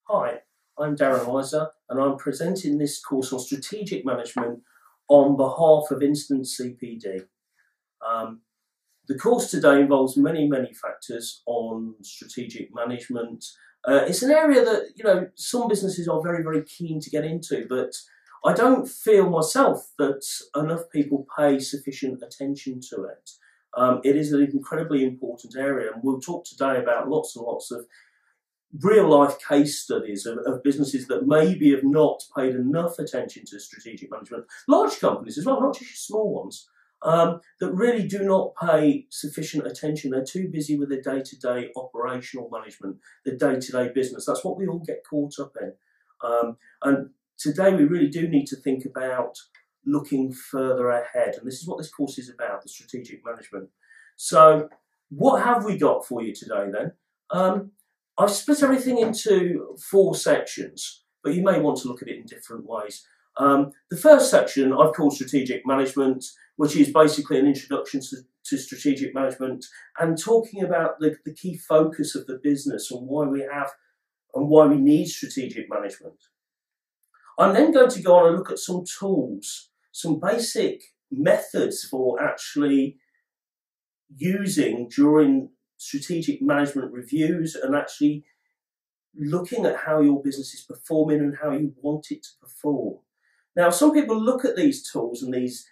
Hi, I'm Darren Weiser and I'm presenting this course on strategic management on behalf of Instant CPD. The course today involves many factors on strategic management. It's an area that some businesses are very keen to get into, but I don't feel myself that enough people pay sufficient attention to it. It is an incredibly important area, and we'll talk today about lots and lots of real-life case studies of businesses that maybe have not paid enough attention to strategic management. Large companies as well, not just small ones, that really do not pay sufficient attention. They're too busy with their day-to-day operational management, their day-to-day business. That's what we all get caught up in. And today we really do need to think about looking further ahead. And this is what this course is about, the strategic management. So what have we got for you today then? I've split everything into 4 sections, but you may want to look at it in different ways. The first section I've called strategic management, which is basically an introduction to strategic management and talking about the key focus of the business and why we need strategic management. I'm then going to go on and look at some tools, some basic methods for actually using during strategic management reviews and actually looking at how your business is performing and how you want it to perform. Now, some people look at these tools and these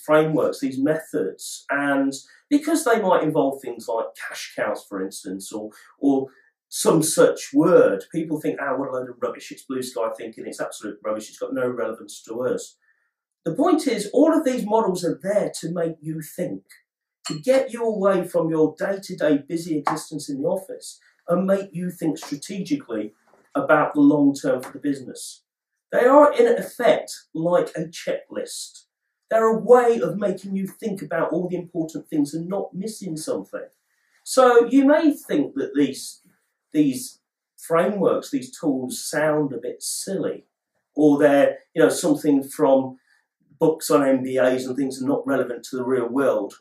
frameworks, these methods, and because they might involve things like cash cows, for instance, or some such word, people think, what a load of rubbish, it's blue sky thinking, it's absolute rubbish, it's got no relevance to us. The point is, all of these models are there to make you think, to get you away from your day-to-day busy existence in the office and make you think strategically about the long term for the business. They are in effect like a checklist. They're a way of making you think about all the important things and not missing something. So you may think that these frameworks, these tools sound a bit silly, or they're something from books on MBAs and things are not relevant to the real world.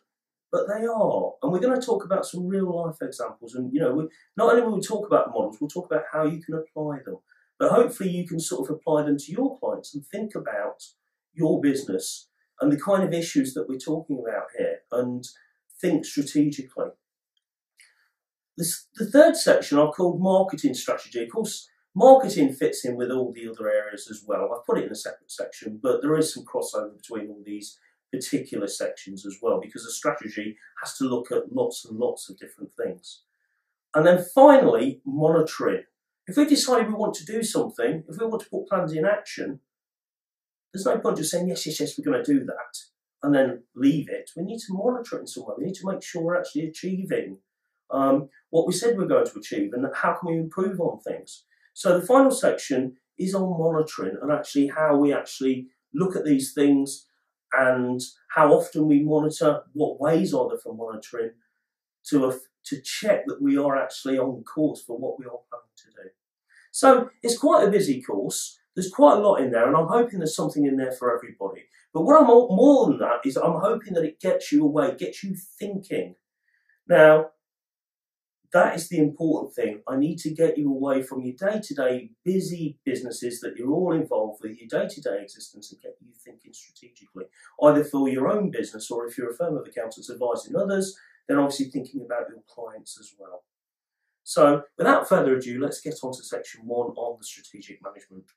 But they are, and we're going to talk about some real-life examples. And not only will we talk about the models, we'll talk about how you can apply them. But hopefully, you can sort of apply them to your clients and think about your business and the kind of issues that we're talking about here, and think strategically. The third section I've called marketing strategy. Of course, marketing fits in with all the other areas as well. I've put it in a separate section, but there is some crossover between all these particular sections as well, because a strategy has to look at lots and lots of different things. And then finally, monitoring. If we've decided we want to do something, if we want to put plans in action, there's no point just saying, yes, we're going to do that, and then leave it. We need to monitor it in some way. We need to make sure we're actually achieving what we said we're going to achieve, and how can we improve on things. So the final section is on monitoring and actually how we actually look at these things and how often we monitor, what ways are there for monitoring to check that we are actually on course for what we are planning to do. So it's quite a busy course. There's quite a lot in there, and I'm hoping there's something in there for everybody. But what I'm more than that is I'm hoping that it gets you away, gets you thinking. Now, that is the important thing. I need to get you away from your day-to-day busy businesses that you're all involved with, your day-to-day existence, and get you thinking strategically, either for your own business, or if you're a firm of accountants advising others, then obviously thinking about your clients as well. So without further ado, let's get on to section 1 on the strategic management.